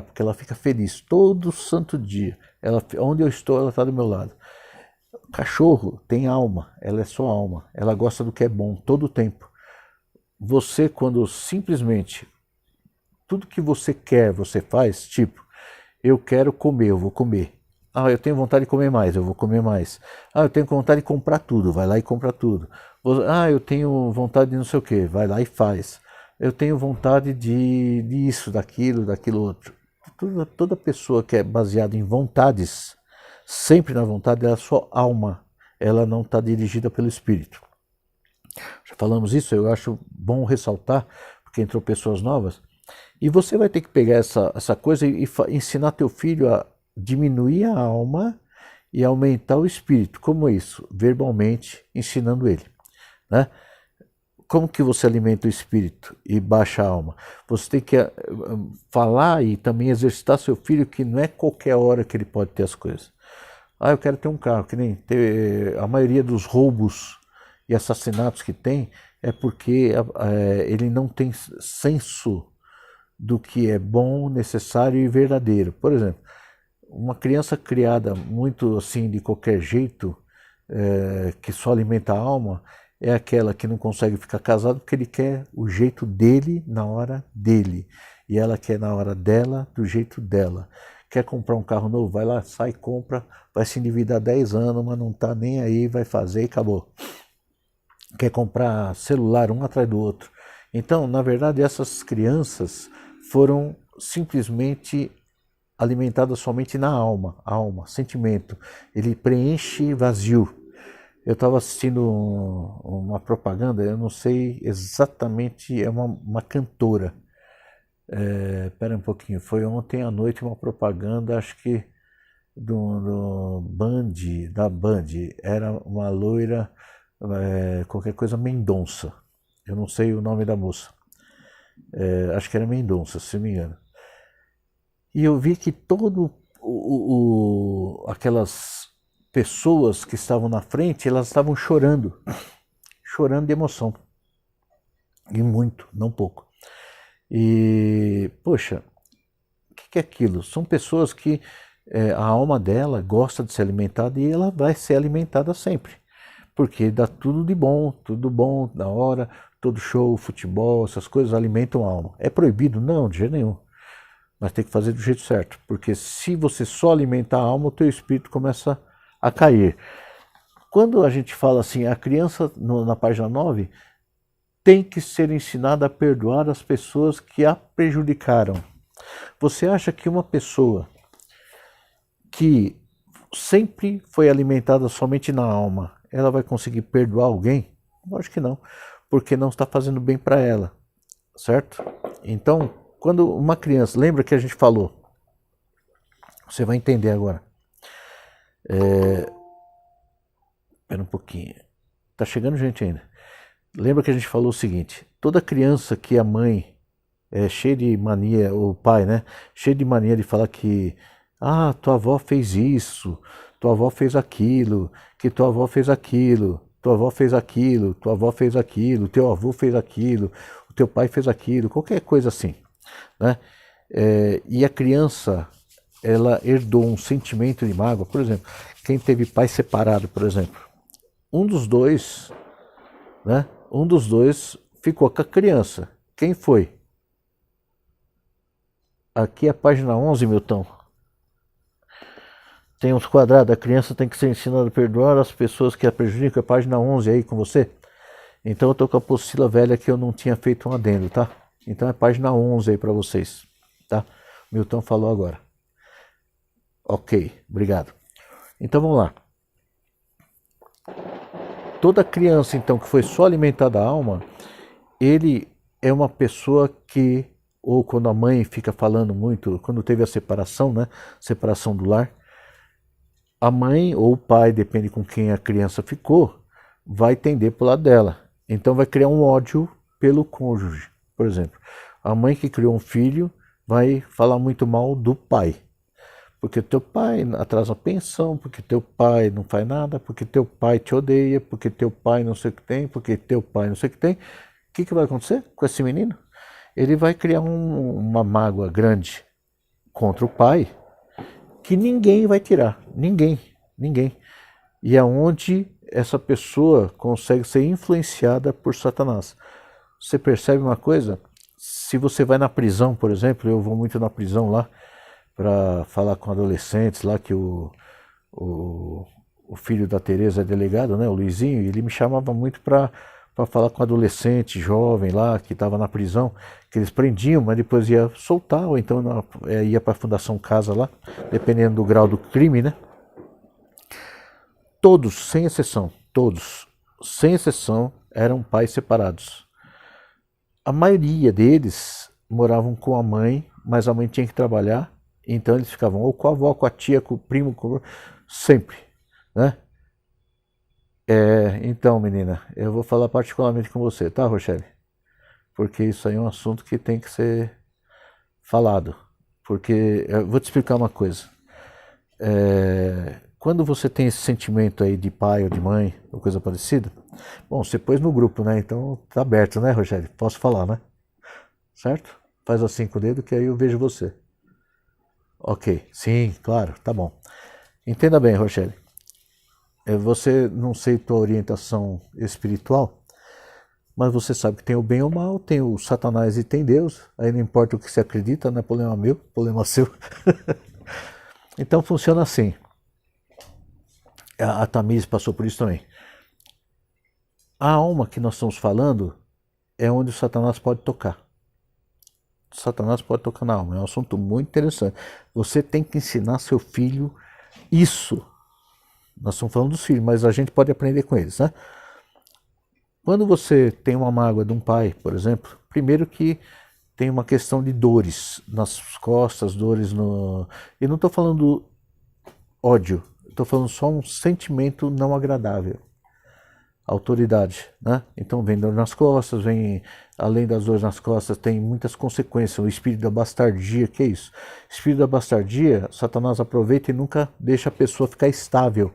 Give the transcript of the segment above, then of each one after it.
porque ela fica feliz todo santo dia. Onde eu estou, ela está do meu lado. Cachorro tem alma, ela é só alma, ela gosta do que é bom todo o tempo. Você, quando simplesmente tudo que você quer, você faz, tipo, eu quero comer, eu vou comer. Ah, eu tenho vontade de comer mais, eu vou comer mais. Ah, eu tenho vontade de comprar tudo, vai lá e compra tudo. Ah, eu tenho vontade de não sei o que, vai lá e faz. Eu tenho vontade de isso, daquilo outro. Toda pessoa que é baseada em vontades, sempre na vontade, ela é só alma, ela não está dirigida pelo espírito. Já falamos isso, eu acho bom ressaltar, porque entrou pessoas novas. E você vai ter que pegar essa coisa e ensinar teu filho a diminuir a alma e aumentar o espírito. Como isso? Verbalmente, ensinando ele. Né? Como que você alimenta o espírito e baixa a alma? Você tem que falar e também exercitar seu filho que não é qualquer hora que ele pode ter as coisas. Ah, eu quero ter um carro, que nem a maioria dos roubos e assassinatos que tem é porque ele não tem senso do que é bom, necessário e verdadeiro. Por exemplo, uma criança criada muito assim de qualquer jeito, que só alimenta a alma, é aquela que não consegue ficar casado porque ele quer o jeito dele na hora dele. E ela quer na hora dela, do jeito dela. Quer comprar um carro novo? Vai lá, sai, compra, vai se endividar 10 anos, mas não está nem aí, vai fazer e acabou. Quer comprar celular um atrás do outro. Então, na verdade, essas crianças foram simplesmente alimentadas somente na alma, sentimento. Ele preenche vazio. Eu estava assistindo uma propaganda, eu não sei exatamente, é uma cantora. Espera um pouquinho, foi ontem à noite uma propaganda, acho que do Band, da Band, era uma loira, qualquer coisa Mendonça. Eu não sei o nome da moça. Acho que era Mendonça, se não me engano. E eu vi que aquelas pessoas que estavam na frente, elas estavam chorando, chorando de emoção. E muito, não pouco. E, poxa, o que é aquilo? São pessoas que a alma dela gosta de ser alimentada e ela vai ser alimentada sempre. Porque dá tudo bom, da hora, todo show, futebol, essas coisas alimentam a alma. É proibido? Não, de jeito nenhum. Mas tem que fazer do jeito certo. Porque se você só alimentar a alma, o teu espírito começa a cair. Quando a gente fala assim, a criança, na página 9, tem que ser ensinada a perdoar as pessoas que a prejudicaram. Você acha que uma pessoa que sempre foi alimentada somente na alma, ela vai conseguir perdoar alguém? Lógico que não, porque não está fazendo bem para ela, certo? Então, quando uma criança, lembra que a gente falou, você vai entender agora. Espera um pouquinho, tá chegando gente ainda. Lembra que a gente falou o seguinte, toda criança que a mãe é cheia de mania, o pai, né, cheio de mania de falar que tua avó fez isso, tua avó fez aquilo, que tua avó fez aquilo, tua avó fez aquilo, tua avó fez aquilo, teu avô fez aquilo, o teu pai fez aquilo, qualquer coisa assim, né? E a criança, ela herdou um sentimento de mágoa, por exemplo, quem teve pai separado, por exemplo, um dos dois, né? Um dos dois ficou com a criança. Quem foi? Aqui é a página 11, Milton. Tem uns quadrados, a criança tem que ser ensinada a perdoar as pessoas que a prejudicam, é a página 11 aí com você. Então eu tô com a apostila velha que eu não tinha feito um adendo, tá? Então é a página 11 aí para vocês, tá? Milton falou agora. Ok, obrigado. Então vamos lá. Toda criança então que foi só alimentada a alma, ele é uma pessoa que, ou quando a mãe fica falando muito, quando teve a separação, né? Separação do lar, a mãe ou o pai, depende com quem a criança ficou, vai tender para o lado dela. Então vai criar um ódio pelo cônjuge, por exemplo. A mãe que criou um filho vai falar muito mal do pai. Porque teu pai atrasa a pensão, porque teu pai não faz nada, porque teu pai te odeia, porque teu pai não sei o que tem, porque teu pai não sei o que tem. O que vai acontecer com esse menino? Ele vai criar uma mágoa grande contra o pai que ninguém vai tirar, ninguém. E é onde essa pessoa consegue ser influenciada por Satanás. Você percebe uma coisa? Se você vai na prisão, por exemplo, eu vou muito na prisão lá para falar com adolescentes lá que o filho da Tereza é delegado, né, o Luizinho, e ele me chamava muito para falar com adolescente, jovem lá, que estava na prisão, que eles prendiam, mas depois ia soltar, ou então ia para a Fundação Casa lá, dependendo do grau do crime, né? Todos, sem exceção, eram pais separados. A maioria deles moravam com a mãe, mas a mãe tinha que trabalhar, então eles ficavam ou com a avó, com a tia, com o primo, sempre, né? Então, menina, eu vou falar particularmente com você, tá, Rochelle? Porque isso aí é um assunto que tem que ser falado. Porque, eu vou te explicar uma coisa. Quando você tem esse sentimento aí de pai ou de mãe, ou coisa parecida, bom, você pôs no grupo, né? Então tá aberto, né, Rochelle? Posso falar, né? Certo? Faz assim com o dedo que aí eu vejo você. Ok, sim, claro, tá bom. Entenda bem, Rochelle. Você, não sei tua orientação espiritual, mas você sabe que tem o bem e o mal, tem o Satanás e tem Deus. Aí não importa o que você acredita, não é problema meu, problema seu. Então funciona assim. A Tamires passou por isso também. A alma que nós estamos falando é onde o Satanás pode tocar. Satanás pode tocar na alma. É um assunto muito interessante. Você tem que ensinar seu filho isso. Nós estamos falando dos filhos, mas a gente pode aprender com eles, né? Quando você tem uma mágoa de um pai, por exemplo, primeiro que tem uma questão de dores nas costas, dores no... E não estou falando ódio, estou falando só um sentimento não agradável. Autoridade, né? Então vem dor nas costas, vem, além das dores nas costas, tem muitas consequências. O espírito da bastardia, que é isso? O espírito da bastardia, Satanás aproveita e nunca deixa a pessoa ficar estável.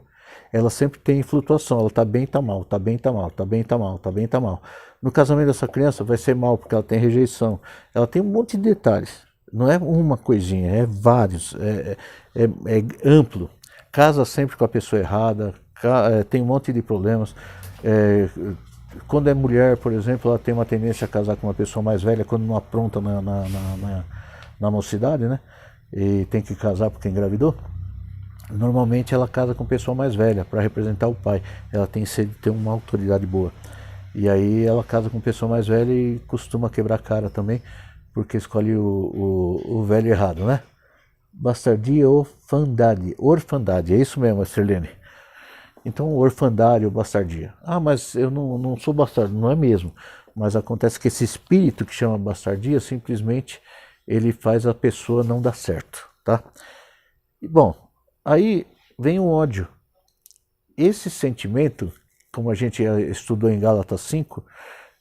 Ela sempre tem flutuação, ela tá bem, tá mal, tá bem, tá mal, tá bem, tá mal, tá bem, tá mal. No casamento dessa criança vai ser mal porque ela tem rejeição. Ela tem um monte de detalhes. Não é uma coisinha, é vários, é amplo. Casa sempre com a pessoa errada, tem um monte de problemas. Quando é mulher, por exemplo, ela tem uma tendência a casar com uma pessoa mais velha quando não apronta na mocidade, né? E tem que casar porque engravidou. Normalmente ela casa com pessoa mais velha para representar o pai. Ela tem sede de ter uma autoridade boa. E aí ela casa com pessoa mais velha e costuma quebrar a cara também, porque escolhe o velho errado, né? Bastardia ou orfandade, é isso mesmo, Sirlene. Então, orfandade ou bastardia. Ah, mas eu não sou bastardo, não é mesmo. Mas acontece que esse espírito que chama bastardia, simplesmente ele faz a pessoa não dar certo, tá? E, bom, aí vem o ódio. Esse sentimento, como a gente estudou em Gálatas 5,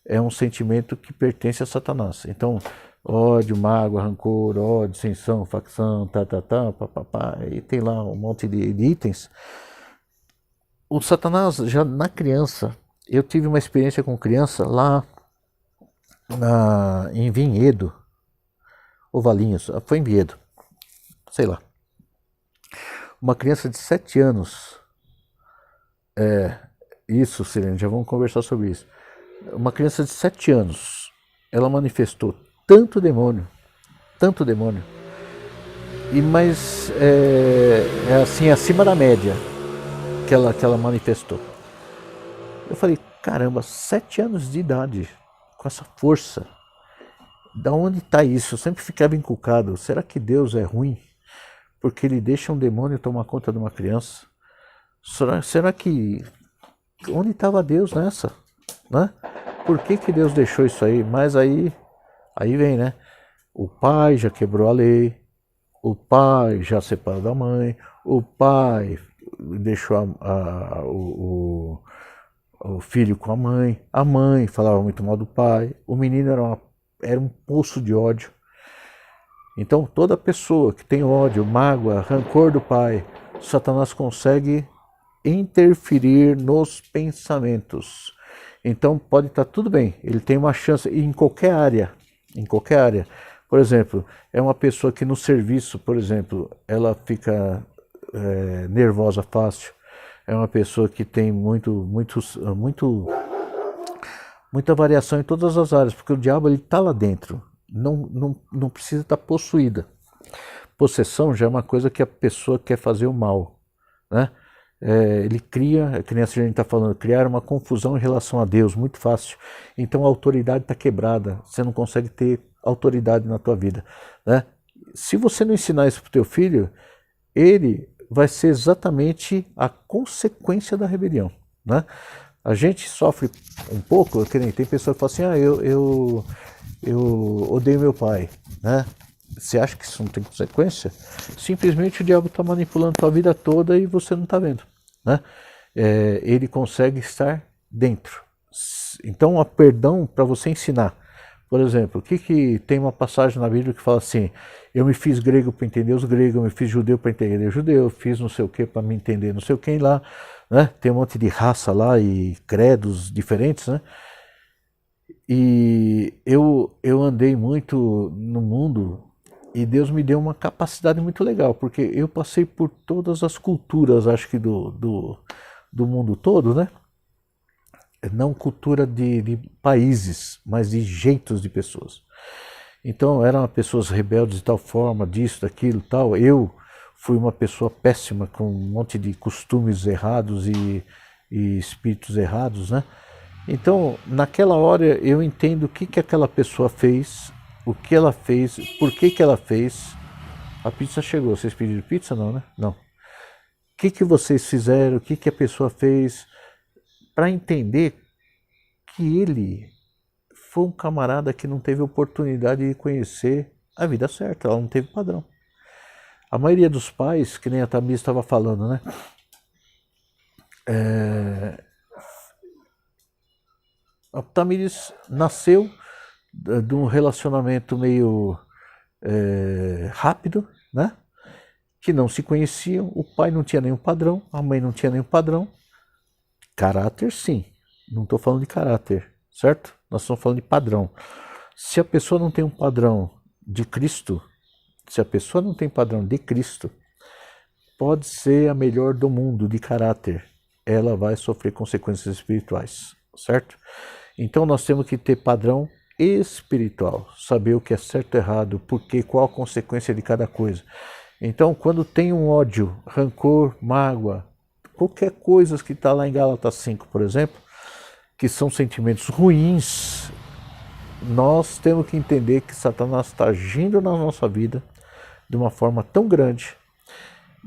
é um sentimento que pertence a Satanás. Então, ódio, mágoa, rancor, ódio, dissensão, facção, papapá, e tem lá um monte de itens. O Satanás, já na criança, eu tive uma experiência com criança lá em Vinhedo, ou Valinhos, foi em Vinhedo, sei lá. Uma criança de 7 anos, isso, Sirene, já vamos conversar sobre isso. Uma criança de 7 anos, ela manifestou tanto demônio, mas é assim, acima da média que ela manifestou. Eu falei, caramba, 7 anos de idade, com essa força, da onde está isso? Eu sempre ficava encucado, será que Deus é ruim? Porque ele deixa um demônio tomar conta de uma criança? Será que... Onde estava Deus nessa? Né? Por que Deus deixou isso aí? Mas aí vem, né? O pai já quebrou a lei, o pai já separou da mãe, o pai deixou o filho com a mãe falava muito mal do pai, o menino era um poço de ódio. Então toda pessoa que tem ódio, mágoa, rancor do pai, Satanás consegue interferir nos pensamentos. Então pode estar tudo bem, ele tem uma chance em qualquer área, Por exemplo, é uma pessoa que no serviço, por exemplo, ela fica nervosa fácil. É uma pessoa que tem muita variação em todas as áreas, porque o diabo ele está lá dentro, não precisa estar possuída. Possessão já é uma coisa que a pessoa quer fazer o mal, né? Ele cria, que nem a gente está falando, criar uma confusão em relação a Deus, muito fácil. Então a autoridade está quebrada, você não consegue ter autoridade na tua vida, né? Se você não ensinar isso para o teu filho, ele vai ser exatamente a consequência da rebelião, né? A gente sofre um pouco, que nem tem pessoa que fala assim, eu odeio meu pai, né? Você acha que isso não tem consequência? Simplesmente o diabo está manipulando a tua vida toda e você não está vendo, né? Ele consegue estar dentro. Então, há perdão para você ensinar. Por exemplo, que tem uma passagem na Bíblia que fala assim, eu me fiz grego para entender os gregos, eu me fiz judeu para entender os judeus, fiz não sei o que para me entender não sei o quem lá, né? Tem um monte de raça lá e credos diferentes, né? E eu andei muito no mundo e Deus me deu uma capacidade muito legal, porque eu passei por todas as culturas, acho que do mundo todo, né? Não cultura de países, mas de jeitos de pessoas. Então eram pessoas rebeldes de tal forma, disso, daquilo, tal. Eu fui uma pessoa péssima, com um monte de costumes errados e espíritos errados, né? Então, naquela hora eu entendo o que aquela pessoa fez, o que ela fez, por que ela fez. A pizza chegou, vocês pediram pizza não, né? Não. O que vocês fizeram, o que a pessoa fez, para entender que ele foi um camarada que não teve oportunidade de conhecer a vida certa, ela não teve padrão. A maioria dos pais, que nem a Tamires estava falando, né? A Tamires nasceu de um relacionamento meio rápido, né? Que não se conheciam, o pai não tinha nenhum padrão, a mãe não tinha nenhum padrão. Caráter, sim. Não estou falando de caráter, certo? Nós estamos falando de padrão. Se a pessoa não tem um padrão de Cristo, se a pessoa não tem padrão de Cristo, pode ser a melhor do mundo de caráter, ela vai sofrer consequências espirituais, certo? Então nós temos que ter padrão espiritual, saber o que é certo e errado, porque qual a consequência de cada coisa. Então quando tem um ódio, rancor, mágoa, qualquer coisa que está lá em Gálatas 5, por exemplo, que são sentimentos ruins, nós temos que entender que Satanás está agindo na nossa vida de uma forma tão grande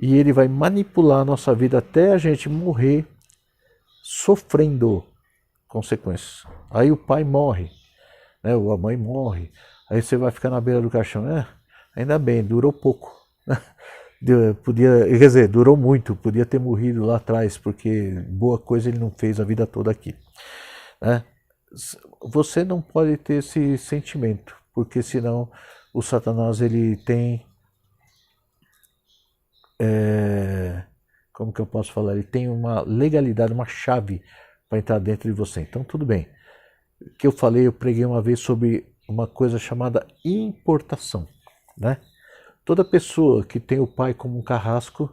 e ele vai manipular a nossa vida até a gente morrer sofrendo consequências. Aí o pai morre, né? Ou a mãe morre, aí você vai ficar na beira do caixão. Ainda bem, durou pouco. Podia, quer dizer, durou muito, podia ter morrido lá atrás, porque boa coisa ele não fez a vida toda aqui, né? Você não pode ter esse sentimento, porque senão o Satanás ele tem, como que eu posso falar, ele tem uma legalidade, uma chave para entrar dentro de você. Então tudo bem. O que eu falei, eu preguei uma vez sobre uma coisa chamada importação, né? Toda pessoa que tem o pai como um carrasco,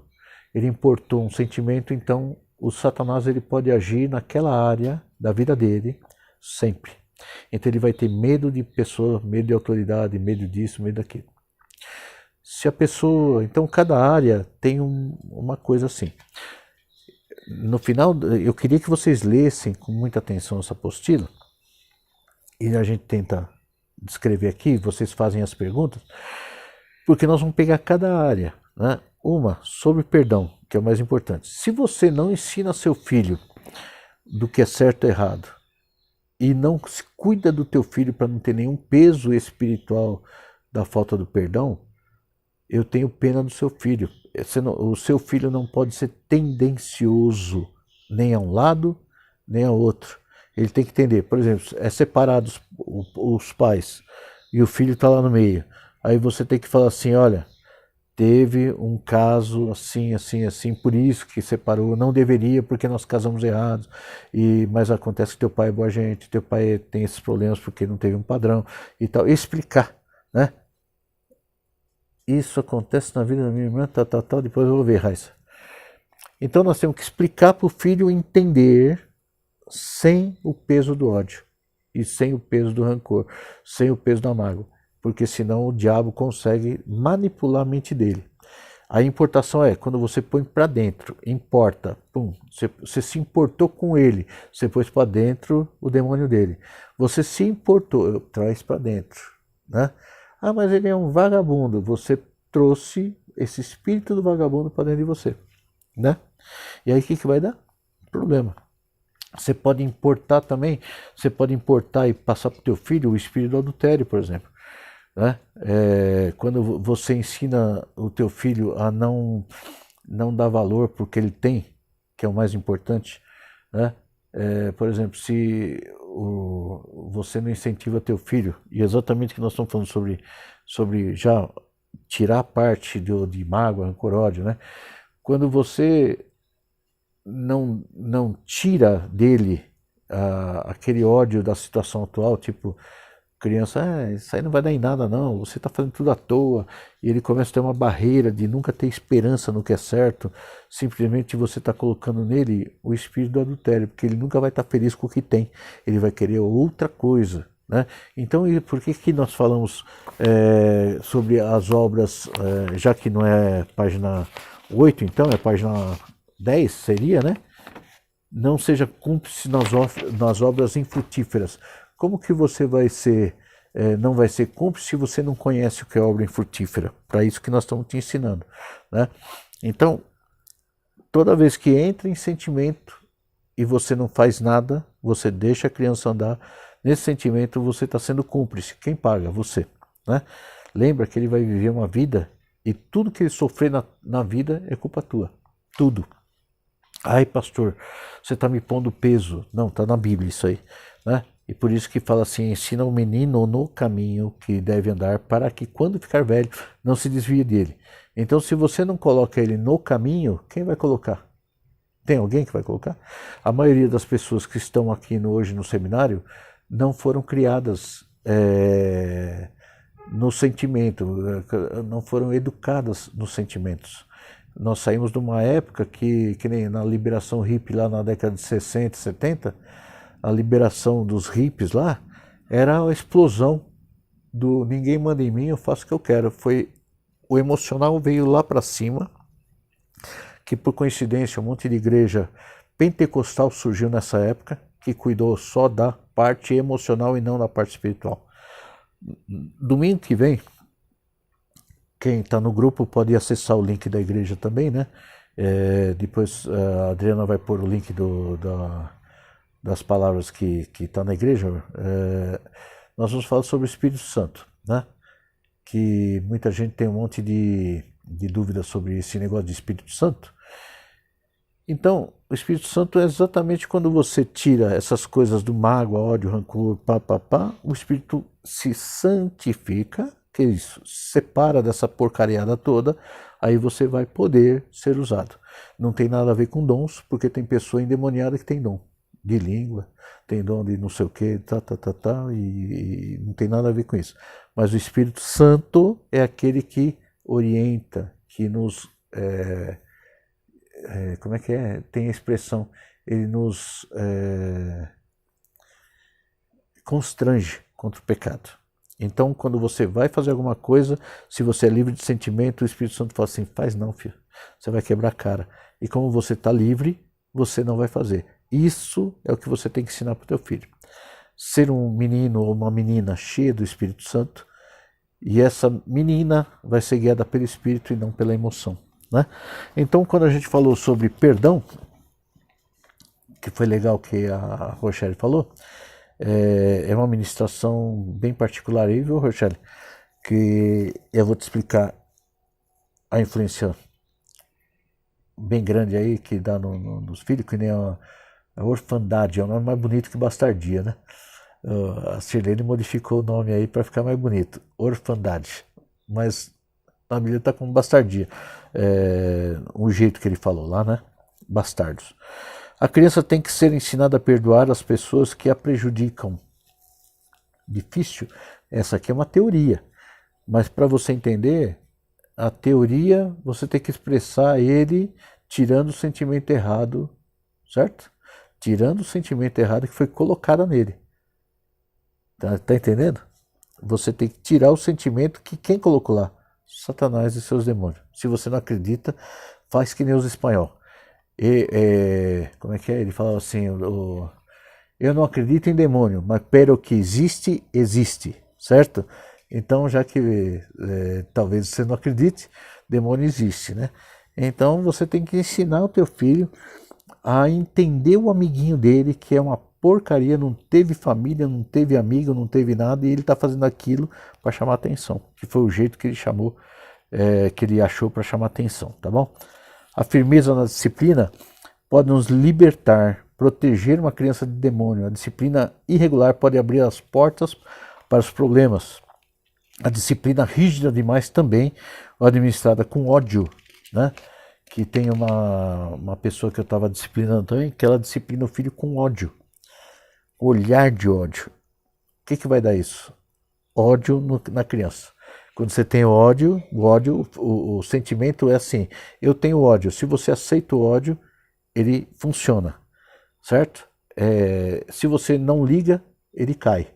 ele importou um sentimento, então o Satanás ele pode agir naquela área da vida dele sempre. Então ele vai ter medo de pessoa, medo de autoridade, medo disso, medo daquilo. Se a pessoa, então cada área tem uma coisa assim. No final, eu queria que vocês lessem com muita atenção essa apostila e a gente tenta descrever aqui, vocês fazem as perguntas, porque nós vamos pegar cada área, né? Uma sobre perdão, que é o mais importante. Se você não ensina seu filho do que é certo e errado e não se cuida do teu filho para não ter nenhum peso espiritual da falta do perdão, eu tenho pena do seu filho. O seu filho não pode ser tendencioso nem a um lado nem a outro. Ele tem que entender, por exemplo, é separados os pais e o filho está lá no meio. Aí você tem que falar assim, olha, teve um caso assim, assim, assim, por isso que separou, não deveria porque nós casamos errados, mas acontece que teu pai é boa gente, teu pai tem esses problemas porque não teve um padrão e tal. E explicar, né? isso acontece na vida da minha irmã, tal, depois eu vou ver, Raíssa. Então nós temos que explicar para o filho entender sem o peso do ódio e sem o peso do rancor, sem o peso da mágoa, porque senão o diabo consegue manipular a mente dele. A importação é quando você põe para dentro, importa, pum, você se importou com ele, você pôs para dentro o demônio dele. Você se importou, traz para dentro, né? Ah, mas ele é um vagabundo. Você trouxe esse espírito do vagabundo para dentro de você, né? E aí o que vai dar? Problema. Você pode importar também, você pode importar e passar para o teu filho o espírito do adultério, por exemplo. Né? Quando você ensina o teu filho a não dar valor para o que ele tem, que é o mais importante, né? Por exemplo, se você não incentiva teu filho, e exatamente o que nós estamos falando sobre já tirar a parte de mágoa, rancor, ódio, né? Quando você não tira dele aquele ódio da situação atual, tipo, criança, isso aí não vai dar em nada não, você está fazendo tudo à toa, e ele começa a ter uma barreira de nunca ter esperança no que é certo, simplesmente você está colocando nele o espírito do adultério, porque ele nunca vai estar feliz com o que tem, ele vai querer outra coisa, né? Então, por que nós falamos sobre as obras, já que não é página 8, então é página 10, seria, né? Não seja cúmplice nas obras infrutíferas. Como que você vai ser, não vai ser cúmplice se você não conhece o que é obra infrutífera? Para isso que nós estamos te ensinando, né? Então, toda vez que entra em sentimento e você não faz nada, você deixa a criança andar, nesse sentimento você está sendo cúmplice. Quem paga? Você, né? Lembra que ele vai viver uma vida e tudo que ele sofrer na vida é culpa tua. Tudo. Ai, pastor, você está me pondo peso. Não, está na Bíblia isso aí, né? E por isso que fala assim, ensina o menino no caminho que deve andar, para que quando ficar velho não se desvie dele. Então, se você não coloca ele no caminho, quem vai colocar? Tem alguém que vai colocar? A maioria das pessoas que estão aqui hoje no seminário não foram criadas no sentimento, não foram educadas nos sentimentos. Nós saímos de uma época que nem na liberação hippie lá na década de 60, 70, a liberação dos hippies lá era a explosão do ninguém manda em mim, eu faço o que eu quero. O emocional veio lá para cima, que por coincidência um monte de igreja pentecostal surgiu nessa época, que cuidou só da parte emocional e não da parte espiritual. Domingo que vem, quem está no grupo pode acessar o link da igreja também, né? Depois a Adriana vai pôr o link das palavras que está na igreja. Nós vamos falar sobre o Espírito Santo, né? Que muita gente tem um monte de dúvidas sobre esse negócio de Espírito Santo. Então, o Espírito Santo é exatamente quando você tira essas coisas do mágoa, ódio, rancor, o Espírito se santifica, que é isso, separa dessa porcariada toda, aí você vai poder ser usado. Não tem nada a ver com dons, porque tem pessoa endemoniada que tem dom de língua, tem dom de não sei o que, e não tem nada a ver com isso. Mas o Espírito Santo é aquele que orienta, que nos... como é que é? Tem a expressão, ele nos constrange contra o pecado. Então, quando você vai fazer alguma coisa, se você é livre de sentimento, o Espírito Santo fala assim, faz não, filho, você vai quebrar a cara. E como você está livre, você não vai fazer. Isso é o que você tem que ensinar para o teu filho. Ser um menino ou uma menina cheia do Espírito Santo, e essa menina vai ser guiada pelo Espírito e não pela emoção, né? Então, quando a gente falou sobre perdão, que foi legal que a Rochelle falou, é uma ministração bem particular aí, viu, Rochelle? Que eu vou te explicar a influência bem grande aí que dá nos filhos, que nem a orfandade, é um nome mais bonito que bastardia, né? A Sirlene modificou o nome aí para ficar mais bonito, orfandade, mas na Bíblia está como bastardia, um jeito que ele falou lá, né? Bastardos. A criança tem que ser ensinada a perdoar as pessoas que a prejudicam. Difícil? Essa aqui é uma teoria, mas para você entender, a teoria você tem que expressar ele tirando o sentimento errado, certo? Tirando o sentimento errado que foi colocado nele. Tá entendendo? Você tem que tirar o sentimento que quem colocou lá? Satanás e seus demônios. Se você não acredita, faz que nem os espanhol. Como é que é? Ele fala assim, eu não acredito em demônio, mas pero que existe, existe, certo? Então, já que talvez você não acredite, demônio existe, né? Então, você tem que ensinar o teu filho a entender o amiguinho dele, que é uma porcaria, não teve família, não teve amigo, não teve nada, e ele está fazendo aquilo para chamar atenção, que foi o jeito que ele chamou, que ele achou para chamar atenção, tá bom? A firmeza na disciplina pode nos libertar, proteger uma criança de demônio. A disciplina irregular pode abrir as portas para os problemas. A disciplina rígida demais também, ou administrada com ódio, né? Que tem uma pessoa que eu estava disciplinando também, que ela disciplina o filho com ódio. Olhar de ódio. O que vai dar isso? Ódio na criança. Quando você tem ódio, o sentimento é assim, eu tenho ódio, se você aceita o ódio, ele funciona, certo? Se você não liga, ele cai.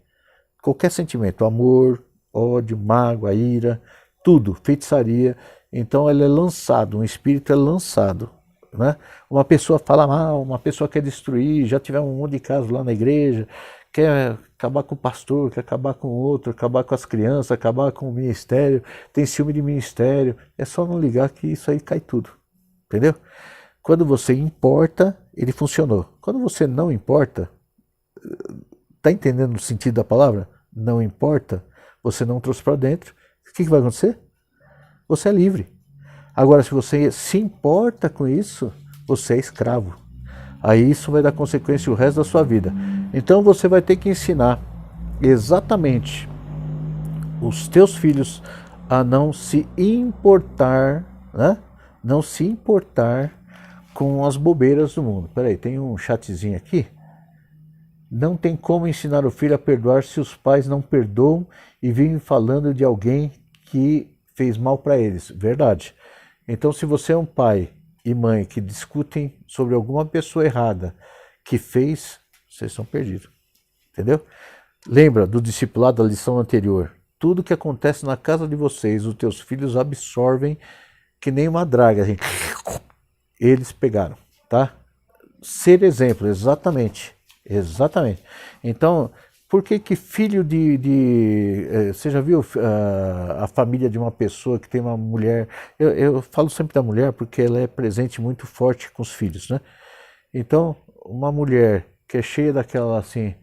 Qualquer sentimento, amor, ódio, mágoa, ira, tudo, feitiçaria, então ele é lançado, um espírito é lançado, né? Uma pessoa fala mal, uma pessoa quer destruir, já tivemos um monte de casos lá na igreja, quer acabar com o pastor, quer acabar com o outro, acabar com as crianças, acabar com o ministério, tem ciúme de ministério, é só não ligar que isso aí cai tudo, entendeu? Quando você importa, ele funcionou. Quando você não importa, tá entendendo o sentido da palavra? Não importa, você não trouxe para dentro, o que vai acontecer? Você é livre. Agora, se você se importa com isso, você é escravo. Aí isso vai dar consequência o resto da sua vida. Então você vai ter que ensinar exatamente os teus filhos a não se importar, né? Não se importar com as bobeiras do mundo. Peraí, tem um chatzinho aqui. Não tem como ensinar o filho a perdoar se os pais não perdoam e vivem falando de alguém que fez mal para eles. Verdade. Então, se você é um pai e mãe que discutem sobre alguma pessoa errada que fez, vocês estão perdidos. Entendeu? Lembra do discipulado da lição anterior. Tudo que acontece na casa de vocês, os teus filhos absorvem que nem uma draga. Assim. Eles pegaram, tá? Ser exemplo, exatamente. Exatamente. Então, por que filho você já viu a família de uma pessoa que tem uma mulher... Eu falo sempre da mulher porque ela é presente muito forte com os filhos, né? Então, uma mulher que é cheia daquela assim,